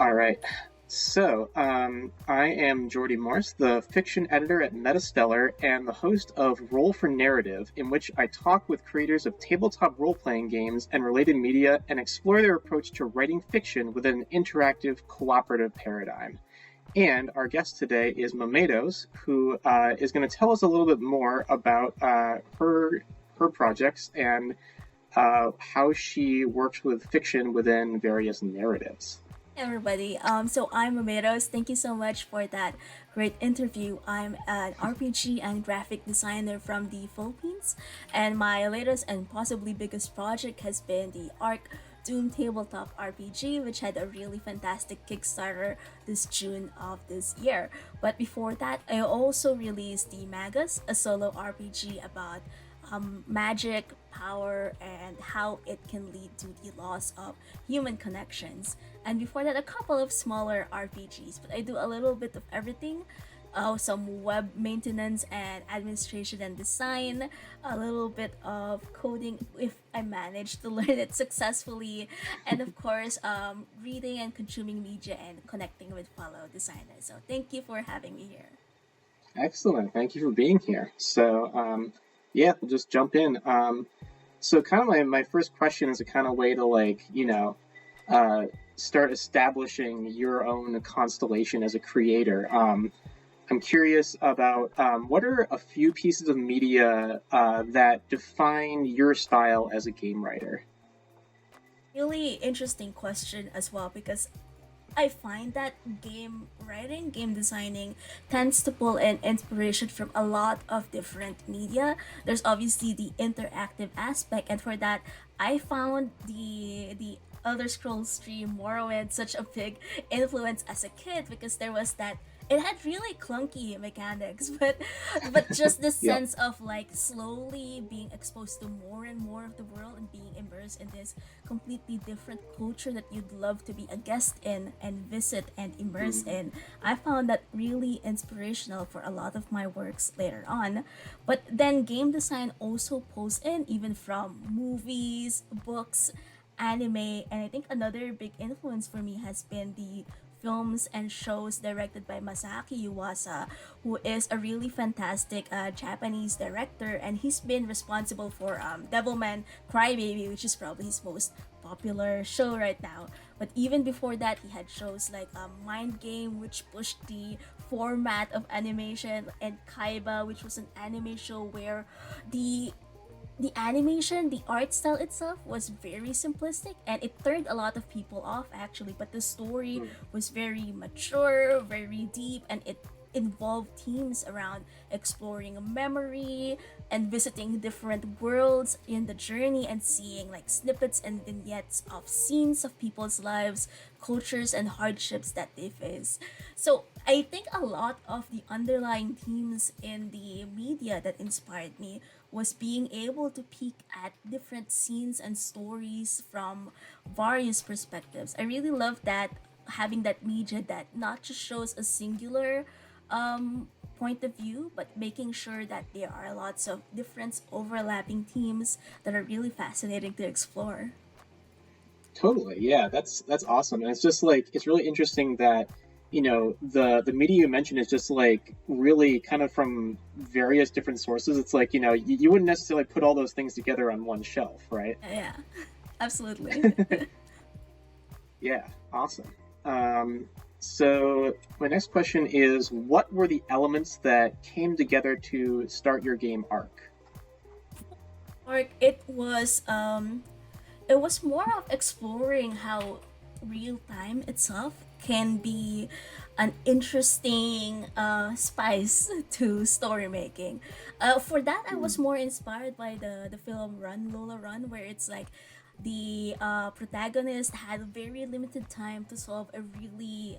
All right. I am Geordie Morse, the fiction editor at MetaStellar and the host of Roll for Narrative, in which I talk with creators of tabletop role playing games and related media and explore their approach to writing fiction within an interactive, cooperative paradigm. And our guest today is Momatoes, who is going to tell us a little bit more about her projects and how she works with fiction within various narratives. Hey everybody. So I'm Momatoes. Thank you so much for that great interview. I'm an RPG and graphic designer from the Philippines, and my latest and possibly biggest project has been the Arc Doom Tabletop RPG, which had a really fantastic Kickstarter this June of this year. But before that, I also released the Magis, a solo RPG about magic, power, and how it can lead to the loss of human connections. And before that, a couple of smaller RPGs. But I do a little bit of everything. Some web maintenance and administration and design, a little bit of coding if I manage to learn it successfully, and of course, reading and consuming media and connecting with fellow designers. So, thank you for having me here. Excellent. Thank you for being here. Yeah, we'll just jump in. Kind of my first question is a kind of way to uh, start establishing your own constellation as a creator. I'm curious about what are a few pieces of media that define your style as a game writer? Really interesting question as well because I find that game writing, game designing tends to pull in inspiration from a lot of different media. There's obviously the interactive aspect, and for that, I found the Elder Scrolls stream Morrowind such a big influence as a kid because there was that it had really clunky mechanics, but just the Yeah. sense of like slowly being exposed to more and more of the world and being immersed in this completely different culture that you'd love to be a guest in and visit and immerse Mm. in. I found that really inspirational for a lot of my works later on. But then game design also pulls in even from movies, books, anime, and I think another big influence for me has been the films and shows directed by Masaki Yuasa, who is a really fantastic Japanese director, and he's been responsible for Devilman Crybaby, which is probably his most popular show right now. But even before that, he had shows like Mind Game, which pushed the format of animation, and Kaiba, which was an anime show where the the animation, the art style itself was very simplistic and it turned a lot of people off actually, but the story Mm. was very mature, very deep, and it involved themes around exploring memory and visiting different worlds in the journey and seeing like snippets and vignettes of scenes of people's lives, cultures, and hardships that they face. So I think a lot of the underlying themes in the media that inspired me was being able to peek at different scenes and stories from various perspectives. I really love that having that media that not just shows a singular point of view, but making sure that there are lots of different overlapping themes that are really fascinating to explore. Totally. Yeah, that's awesome. And it's just like it's really interesting that the media you mentioned is just like really kind of from various different sources. It's like you wouldn't necessarily put all those things together on one shelf, right? Yeah, absolutely. Yeah, awesome. My next question is, what were the elements that came together to start your game arc? Or it was more of exploring how real time itself can be an interesting spice to story making. For that, I was more inspired by the film Run Lola Run, where it's like the protagonist had a very limited time to solve a really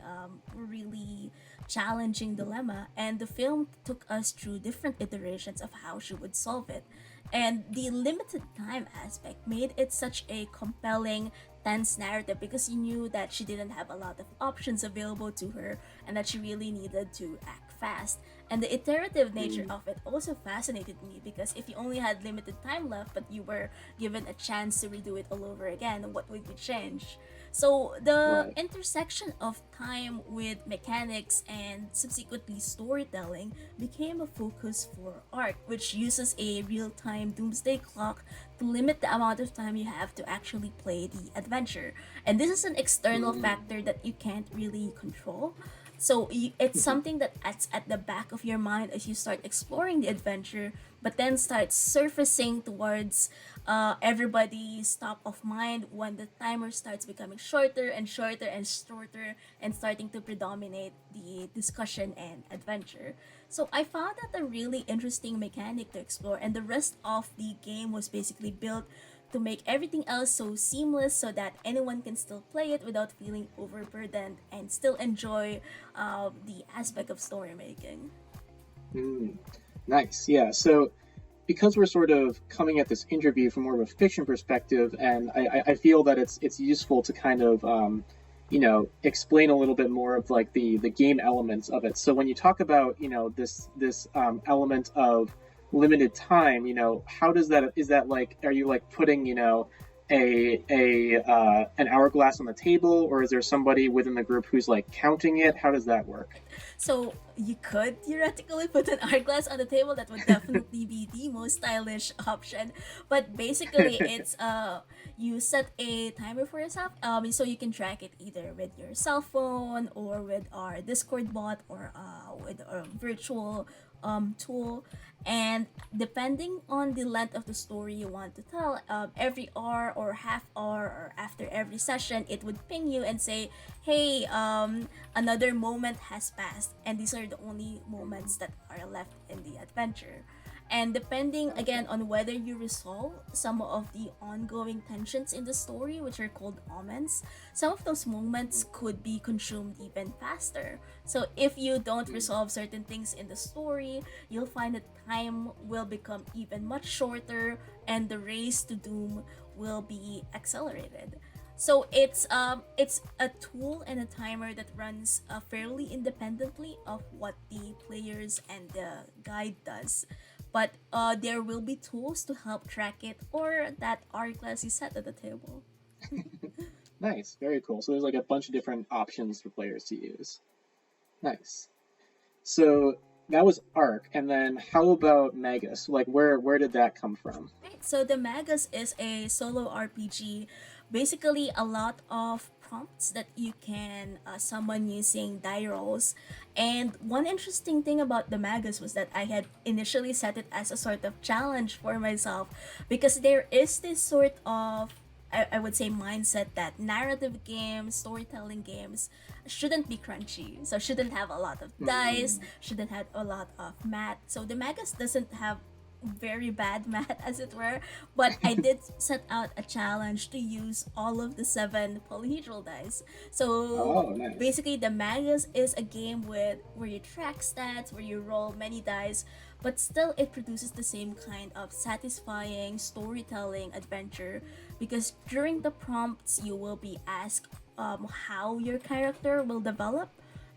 challenging dilemma, and the film took us through different iterations of how she would solve it. And the limited time aspect made it such a compelling, tense narrative because you knew that she didn't have a lot of options available to her and that she really needed to act fast. And the iterative nature of it also fascinated me because if you only had limited time left but you were given a chance to redo it all over again, what would you change? So the Right. intersection of time with mechanics and subsequently storytelling became a focus for Arc, which uses a real-time doomsday clock to limit the amount of time you have to actually play the adventure. And this is an external Mm. factor that you can't really control. So it's something that at the back of your mind as you start exploring the adventure, but then starts surfacing towards everybody's top of mind when the timer starts becoming shorter and shorter and shorter and starting to predominate the discussion and adventure. So I found that a really interesting mechanic to explore, and the rest of the game was basically built to make everything else so seamless so that anyone can still play it without feeling overburdened and still enjoy the aspect of story making. Mm. Nice. Yeah. So because we're sort of coming at this interview from more of a fiction perspective, and I feel that it's useful to kind of explain a little bit more of like the game elements of it. So when you talk about this element of limited time, how does that is that like are you like putting a an hourglass on the table, or is there somebody within the group who's like counting it? How does that work? So you could theoretically put an hourglass on the table. That would definitely be the most stylish option. But basically, it's you set a timer for yourself. So you can track it either with your cell phone or with our Discord bot or with our virtual tool. And depending on the length of the story you want to tell, every hour or half hour or after every session, it would ping you and say, "Hey, another moment has passed," and these are the only moments that are left in the adventure. And depending again on whether you resolve some of the ongoing tensions in the story, which are called omens, some of those moments could be consumed even faster. So if you don't resolve certain things in the story, you'll find that time will become even much shorter and the race to doom will be accelerated. So it's a tool and a timer that runs fairly independently of what the players and the guide does. But there will be tools to help track it or that hourglass is set at the table. Nice, very cool. So there's like a bunch of different options for players to use. Nice. So that was Arc, and then how about Magus? Like, where did that come from? Right. So the Magis is a solo RPG. Basically, a lot of prompts that you can summon using die rolls. And one interesting thing about the Magus was that I had initially set it as a sort of challenge for myself because there is this sort of I would say mindset that narrative games, storytelling games shouldn't be crunchy. So shouldn't have a lot of dice, Mm. shouldn't have a lot of math. So the Magus doesn't have very bad math as it were, but I did set out a challenge to use all of the seven polyhedral dice. So Oh, nice. basically the Magus is a game with where you track stats, where you roll many dice, but still it produces the same kind of satisfying storytelling adventure because during the prompts you will be asked how your character will develop,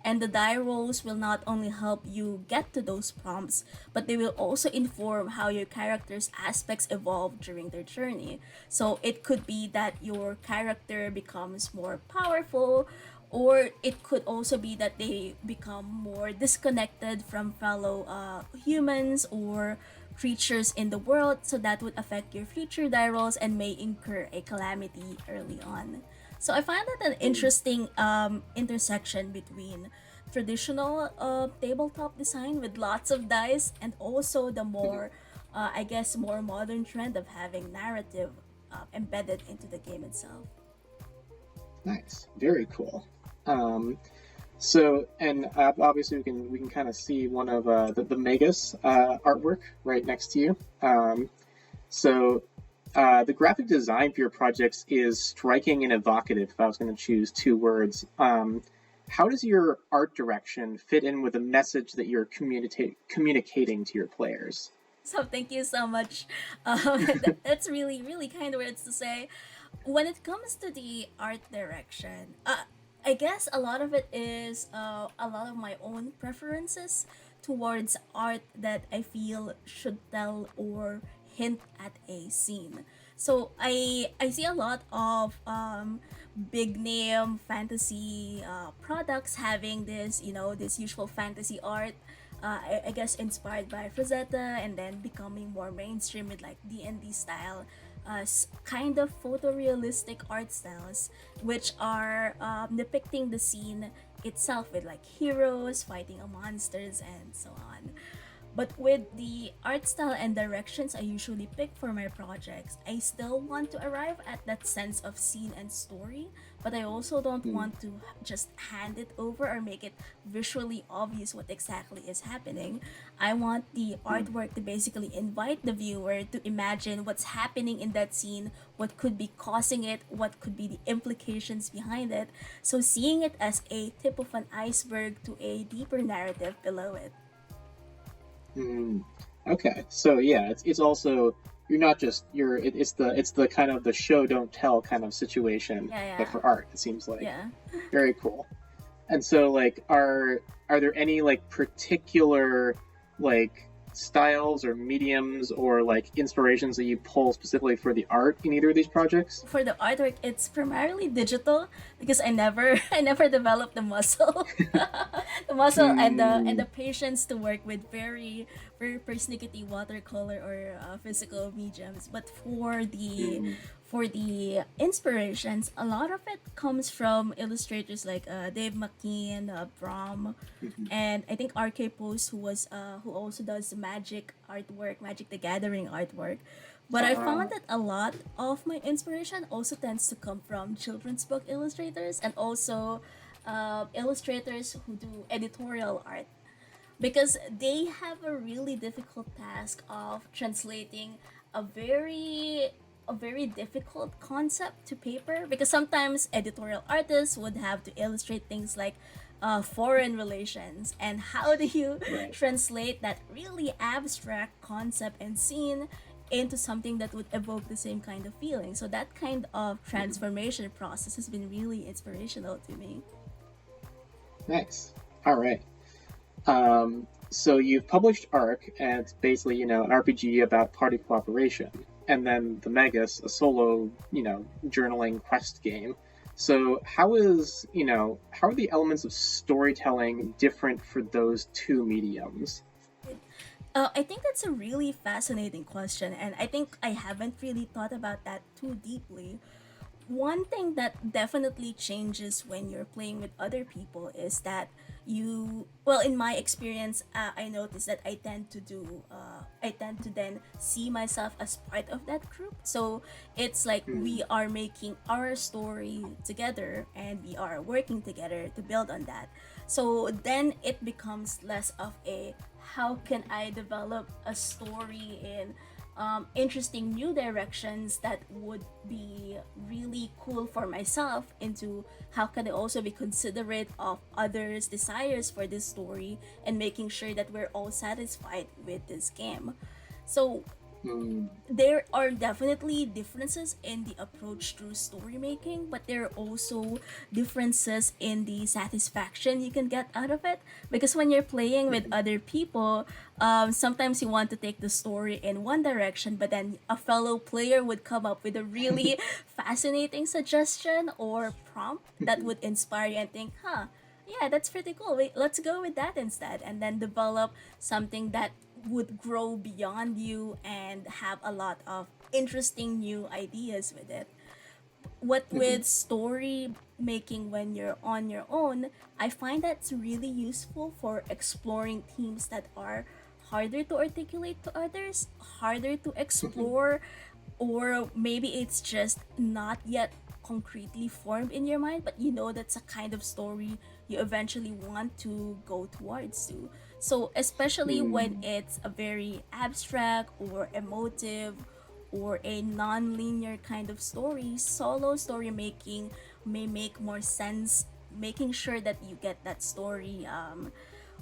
and the die rolls will not only help you get to those prompts, but they will also inform how your character's aspects evolve during their journey. So it could be that your character becomes more powerful, or it could also be that they become more disconnected from fellow humans or creatures in the world, so that would affect your future die rolls and may incur a calamity early on. So I find that an Mm. interesting intersection between traditional tabletop design with lots of dice and also the more, I guess, more modern trend of having narrative embedded into the game itself. Nice, very cool. Um, and obviously we can kind of see one of the Magus artwork right next to you. So the graphic design for your projects is striking and evocative. If I was going to choose two words, how does your art direction fit in with the message that you're communicating to your players? So thank you so much. That's really really kind words to say. When it comes to the art direction, I guess a lot of it is a lot of my own preferences towards art that I feel should tell or hint at a scene. So I see a lot of big name fantasy products having this, you know, this usual fantasy art. I guess inspired by Frazetta and then becoming more mainstream with like D&D style kind of photorealistic art styles, which are depicting the scene itself with like heroes fighting monsters and so on. But with the art style and directions I usually pick for my projects, I still want to arrive at that sense of scene and story, but I also don't Mm, want to just hand it over or make it visually obvious what exactly is happening. I want the mm, artwork to basically invite the viewer to imagine what's happening in that scene, what could be causing it, what could be the implications behind it. So seeing it as a tip of an iceberg to a deeper narrative below it. mm. Okay, so yeah, it's also you're not just it's the kind of the show don't tell kind of situation, Yeah, but yeah, for art, it seems like. yeah. Very cool. And so like are there any like particular like styles or mediums or like inspirations that you pull specifically for the art in either of these projects? For the artwork, it's primarily digital because I never I never developed the muscle, the muscle and Hmm. the patience to work with very persnickety watercolor or physical mediums. But Hmm. for the inspirations, a lot of it comes from illustrators like Dave McKean, Brom, Hmm. and I think RK Post, who also does magic artwork, Magic the Gathering artwork. But I Uh, found that a lot of my inspiration also tends to come from children's book illustrators and also illustrators who do editorial art because they have a really difficult task of translating a very a very difficult concept to paper because sometimes editorial artists would have to illustrate things like foreign relations and how do you right. translate that really abstract concept and scene into something that would evoke the same kind of feeling. So that kind of Mhm. transformation process has been really inspirational to me. Nice. All right. So you've published Arc, and it's basically, an RPG about party cooperation, and then the Magis, a solo, journaling quest game. So how are the elements of storytelling different for those two mediums? I think that's a really fascinating question, and I think I haven't really thought about that too deeply. One thing that definitely changes when you're playing with other people is that well, in my experience, I noticed that I tend to then see myself as part of that group. So it's like Hmm. we are making our story together and we are working together to build on that. So then it becomes less of a how can I develop a story in interesting new directions that would be really cool for myself into how can I also be considerate of others' desires for this story and making sure that we're all satisfied with this game. So Hmm. there are definitely differences in the approach to story making, but there are also differences in the satisfaction you can get out of it. Because when you're playing with Hmm. other people, sometimes you want to take the story in one direction, but then a fellow player would come up with a really fascinating suggestion or prompt that would inspire you and think, huh, yeah, that's pretty cool. Wait, let's go with that instead. And then develop something that would grow beyond you and have a lot of interesting new ideas with it. What Hmm. with story making when you're on your own, I find that's really useful for exploring themes that are harder to articulate to others, harder to Hmm. explore, or maybe it's just not yet concretely formed in your mind, but you know that's a kind of story you eventually want to go towards to. So especially when Hmm. it's a very abstract or emotive or a non-linear kind of story, solo story making may make more sense, making sure that you get that story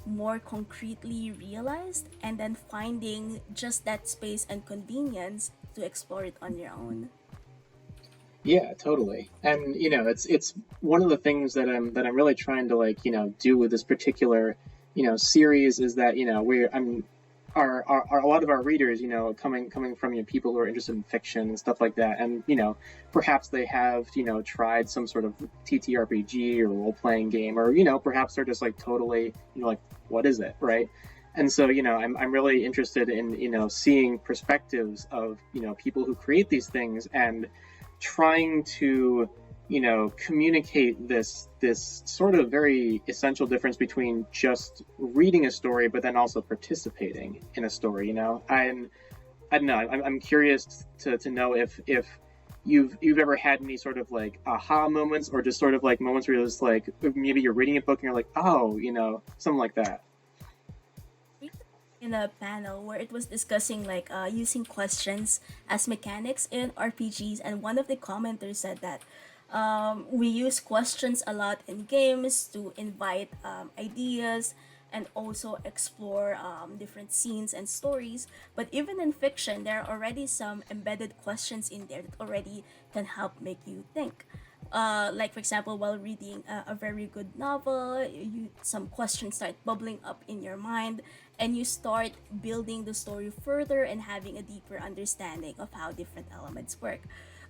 more concretely realized and then finding just that space and convenience to explore it on your own. Yeah, totally. And it's one of the things that I'm really trying to like do with this particular series is that we're I'm our a lot of our readers coming from people who are interested in fiction and stuff like that, and perhaps they have tried some sort of TTRPG or role playing game, or perhaps they're just like totally like what is it, right? And so I'm really interested in seeing perspectives of people who create these things and trying to communicate this sort of very essential difference between just reading a story but then also participating in a story. I don't know, I'm curious to know if you've ever had any sort of like aha moments, or just sort of like moments where you're just like maybe you're reading a book and you're like, oh, something like that. In a panel where it was discussing like using questions as mechanics in RPGs, and one of the commenters said that we use questions a lot in games to invite ideas and also explore different scenes and stories. But even in fiction, there are already some embedded questions in there that already can help make you think. Like for example, while reading a very good novel, some questions start bubbling up in your mind, and you start building the story further and having a deeper understanding of how different elements work.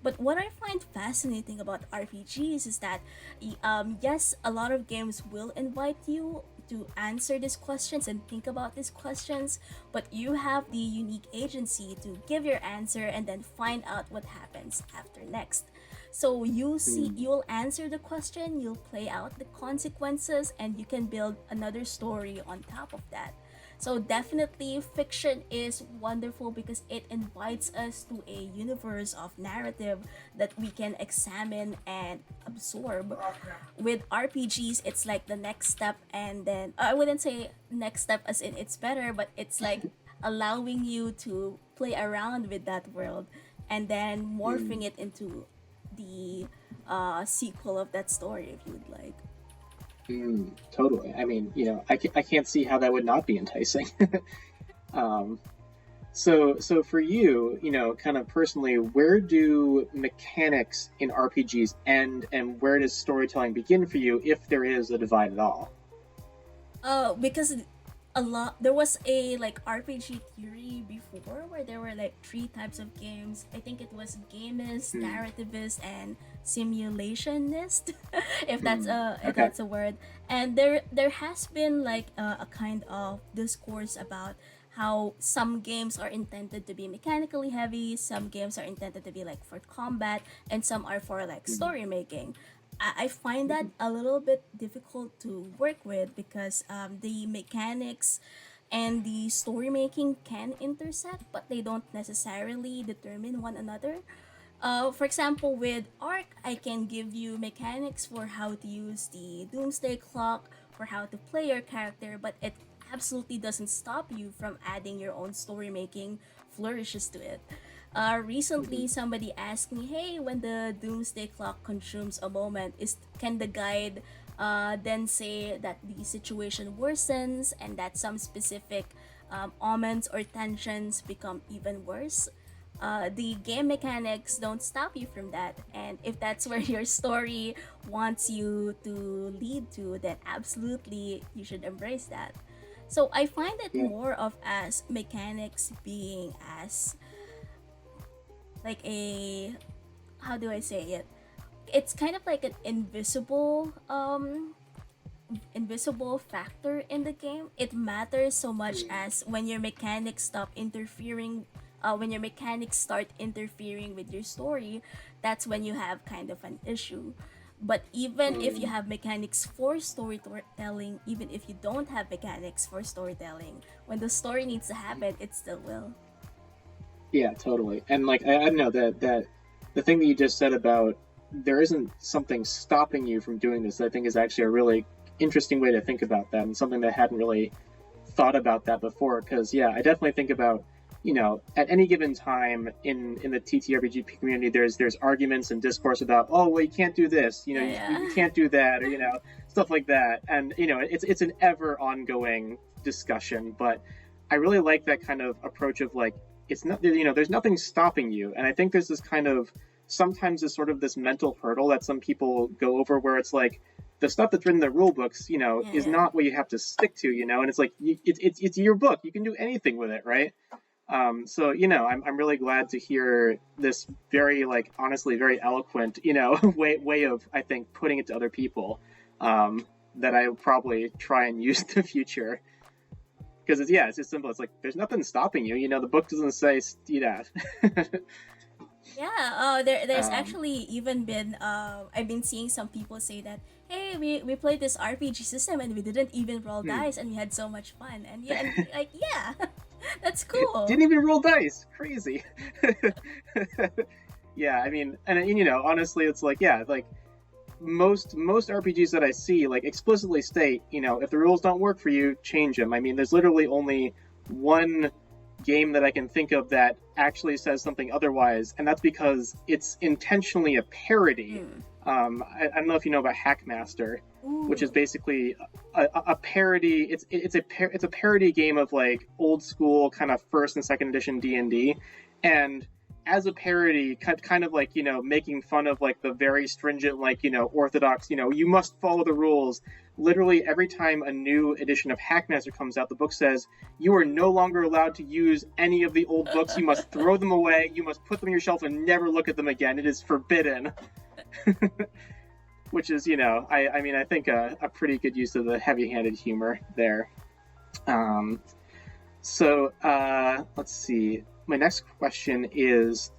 But what I find fascinating about RPGs is that, yes, a lot of games will invite you to answer these questions and think about these questions, but you have the unique agency to give your answer and then find out what happens after next. So Mm. you'll answer the question, you'll play out the consequences, and you can build another story on top of that. So definitely fiction is wonderful because it invites us to a universe of narrative that we can examine and absorb. With RPGs, it's like the next step, and then I wouldn't say next step as in it's better, but it's like allowing you to play around with that world and then morphing Mm. it into the sequel of that story if you would like. Totally. I mean, I can't see how that would not be enticing. um, so for you, kind of personally, where do mechanics in RPGs end, and where does storytelling begin for you, if there is a divide at all? Because a lot there was a like RPG theory before where there were like three types of games. I think it was gamist, Hmm. narrativist, and simulationist, Hmm. if Okay. that's a word. And there has been like a kind of discourse about how some games are intended to be mechanically heavy, some games are intended to be like for combat, and some are for like Hmm. story making. I find that Hmm. a little bit difficult to work with because the mechanics and the story making can intersect, but they don't necessarily determine one another. For example, with Arc, I can give you mechanics for how to use the Doomsday Clock, for how to play your character, but it absolutely doesn't stop you from adding your own story making flourishes to it. Hmm. Recently, somebody asked me, "Hey, when the Doomsday Clock consumes a moment, is can the guide then say that the situation worsens and that some specific omens or tensions become even worse?" The game mechanics don't stop you from that, and if that's where your story wants you to lead to, then absolutely you should embrace that. So I find it Yeah. more of as mechanics being as like a, how do I say it? It's kind of like an invisible factor in the game. It matters so much Hmm. as when your mechanics start interfering with your story, that's when you have kind of an issue. But even if you Hmm. have mechanics for storytelling, even if you don't have mechanics for storytelling, when the story needs to happen, it still will. Yeah, totally. And like I don't know that the thing that you just said about there isn't something stopping you from doing this, I think is actually a really interesting way to think about that, and something that I hadn't really thought about that before. Because yeah, I definitely think about at any given time in the TTRPG community, there's arguments and discourse about, oh well, you can't do this, Yeah, you yeah. can't do that, or stuff like that, and it's an ever ongoing discussion. But I really like that kind of approach of like, it's not, there's nothing stopping you, and I think there's this kind of sometimes is sort of this mental hurdle that some people go over, where it's like the stuff that's written in the rule books, Yeah, is yeah. not what you have to stick to, and it's like it's your book, you can do anything with it, right? So I'm really glad to hear this very, like, honestly very eloquent, way of, I think, putting it to other people, that I will probably try and use in the future, because it's just simple. It's like there's nothing stopping you. The book doesn't say do that. Yeah, there's um, actually even been I've been seeing some people say that, hey, we played this RPG system and we didn't even roll hmm. dice and we had so much fun. And yeah, and like, yeah, that's cool. Didn't even roll dice. Crazy. Yeah, I mean, and honestly, it's like, yeah, like most RPGs that I see, like, explicitly state, if the rules don't work for you, change them. I mean, there's literally only one game that I can think of that actually says something otherwise, and that's because it's intentionally a parody. Mm. I don't know if you know about Hackmaster, which is Ooh. basically a parody. It's a parody game of, like, old school kind of first and second edition D&D, and as a parody, kind of like, making fun of, like, the very stringent, like, orthodox, you must follow the rules. Literally every time a new edition of Hackmaster comes out, the book says you are no longer allowed to use any of the old books. You must throw them away. You must put them on your shelf and never look at them again. It is forbidden. Which is, I mean, I think a pretty good use of the heavy-handed humor there. Um, so let's see. My next question is,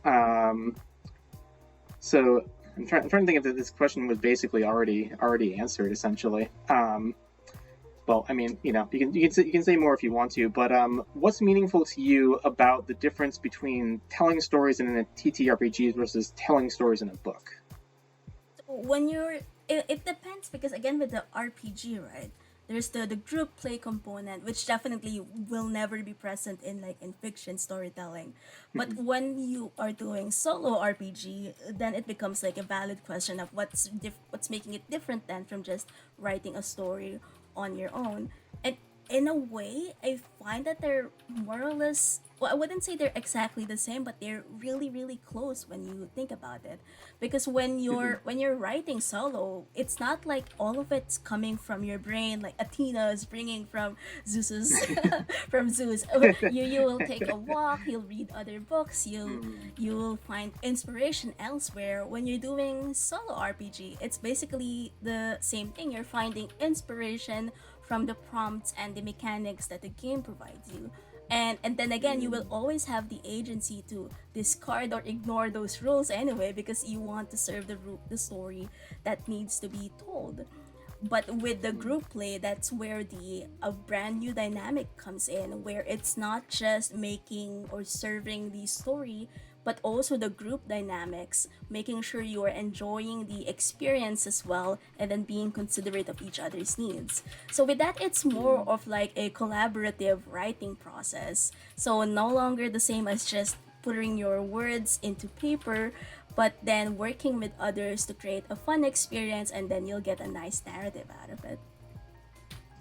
so I'm trying to think if this question was basically already answered, essentially. Well, I mean, you can say more if you want to, but what's meaningful to you about the difference between telling stories in a TTRPG versus telling stories in a book? When it depends, because again with the RPG, right, there's the group play component, which definitely will never be present in, like, in fiction storytelling. But when you are doing solo RPG, then it becomes like a valid question of what's making it different then from just writing a story on your own. And in a way, I find that they're more or less, well, I wouldn't say they're exactly the same, but they're really, really close when you think about it. Because when you're writing solo, it's not like all of it's coming from your brain, like Athena is bringing from Zeus's from Zeus. You will take a walk, you'll read other books, you will find inspiration elsewhere. When you're doing solo RPG, it's basically the same thing. You're finding inspiration from the prompts and the mechanics that the game provides you. And then again, you will always have the agency to discard or ignore those rules anyway, because you want to serve the story that needs to be told. But with the group play, that's where the a brand new dynamic comes in, where it's not just making or serving the story, but also the group dynamics, making sure you are enjoying the experience as well, and then being considerate of each other's needs. So with that, it's more of like a collaborative writing process. So no longer the same as just putting your words into paper, but then working with others to create a fun experience, and then you'll get a nice narrative out of it.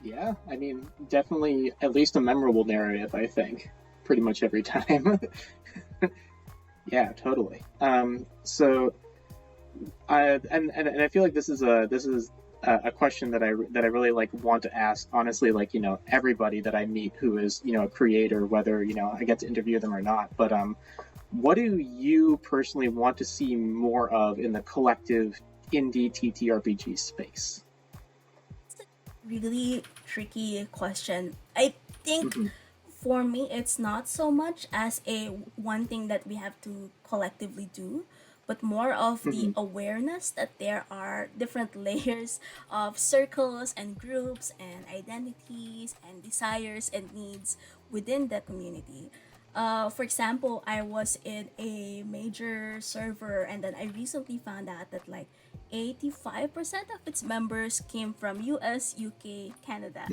Yeah, I mean, definitely at least a memorable narrative, I think, pretty much every time. Yeah, totally. So and I feel like this is a question that I really, like, want to ask, honestly, like, everybody that I meet who is, a creator, whether, I get to interview them or not. But what do you personally want to see more of in the collective indie TTRPG space? Really tricky question. I think for me, it's not so much as a one thing that we have to collectively do, but more of the Mm-hmm. awareness that there are different layers of circles and groups and identities and desires and needs within the community. For example, I was in a major server, and then I recently found out that like 85% of its members came from US, UK, Canada.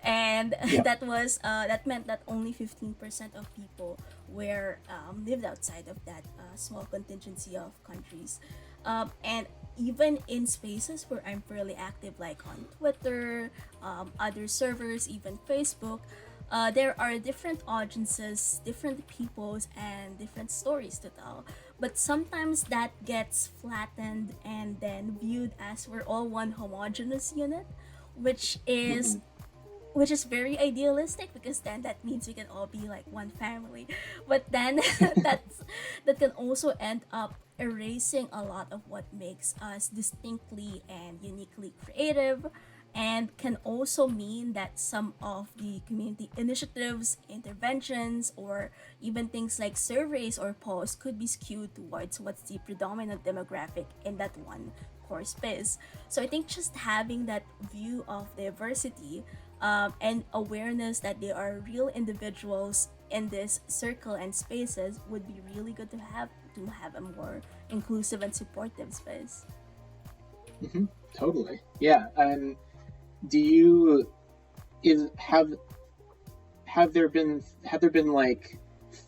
And Yeah. that meant that only 15% of people were lived outside of that small contingency of countries. And even in spaces where I'm fairly active, like on Twitter, other servers, even Facebook, there are different audiences, different peoples, and different stories to tell. But sometimes that gets flattened and then viewed as we're all one homogeneous unit, which is Hmm. which is very idealistic because then that means we can all be like one family. But then that can also end up erasing a lot of what makes us distinctly and uniquely creative, and can also mean that some of the community initiatives, interventions, or even things like surveys or posts could be skewed towards what's the predominant demographic in that one core space. So I think just having that view of diversity, and awareness that they are real individuals in this circle and spaces would be really good to have a more inclusive and supportive space. Hmm. Totally. Yeah. And do you is have there been like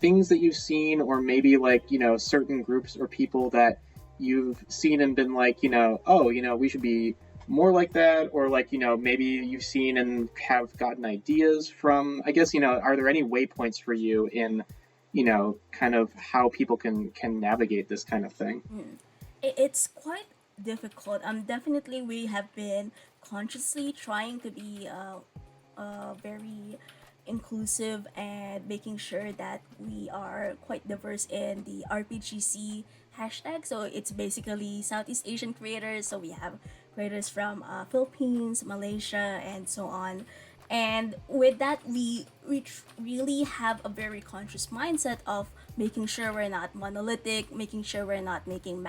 things that you've seen, or maybe like certain groups or people that you've seen and been like oh we should be more like that, or like maybe you've seen and have gotten ideas from, I guess are there any waypoints for you in kind of how people can navigate this kind of thing? It's quite difficult. Definitely we have been consciously trying to be very inclusive and making sure that we are quite diverse in the RPGC hashtag. So it's basically Southeast Asian creators. So we have creators from Philippines, Malaysia, and so on. And with that, we really have a very conscious mindset of making sure we're not monolithic, making sure we're not making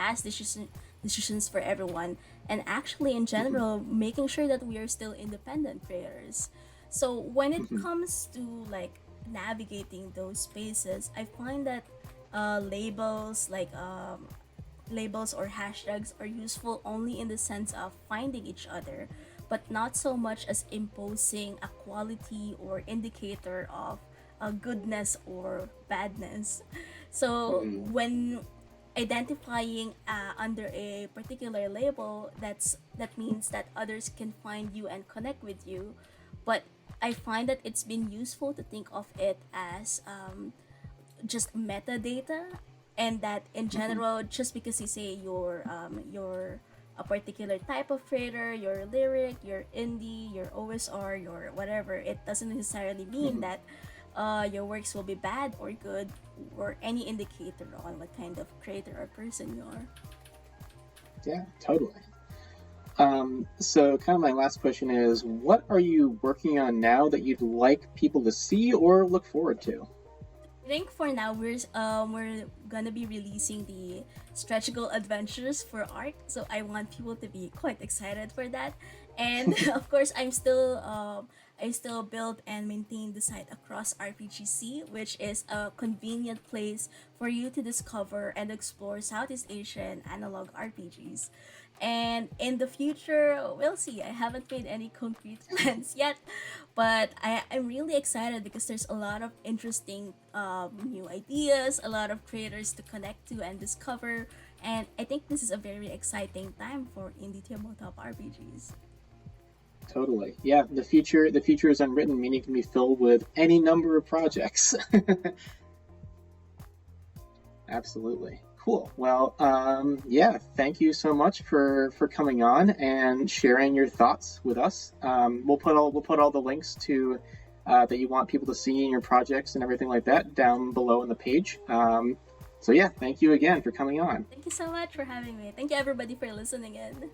decisions for everyone, and actually in Hmm. general making sure that we are still independent creators. So when it Hmm. comes to like navigating those spaces, I find that labels or hashtags are useful only in the sense of finding each other, but not so much as imposing a quality or indicator of goodness or badness. So Hmm. when identifying under a particular label, that means that others can find you and connect with you. But I find that it's been useful to think of it as just metadata, and that in Hmm. general, just because you say you're a particular type of creator, your lyric, your indie, your OSR, your whatever, it doesn't necessarily mean Hmm. that your works will be bad or good, or any indicator on what kind of creator or person you are. Yeah, totally. So kind of my last question is, what are you working on now that you'd like people to see or look forward to? I think for now we're gonna be releasing the stretch goal adventures for art, so I want people to be quite excited for that. And of course, I still build and maintain the site across RPGC, which is a convenient place for you to discover and explore Southeast Asian analog RPGs. And in the future, we'll see. I haven't made any concrete plans yet, but I'm really excited because there's a lot of interesting new ideas, a lot of creators to connect to and discover. And I think this is a very exciting time for indie tabletop RPGs. Totally. Yeah, the future is unwritten, meaning it can be filled with any number of projects. Absolutely. Cool. Well, yeah, thank you so much for coming on and sharing your thoughts with us. We'll put all the links to that you want people to see in your projects and everything like that down below in the page. So yeah, thank you again for coming on. Thank you so much for having me. Thank you everybody for listening in.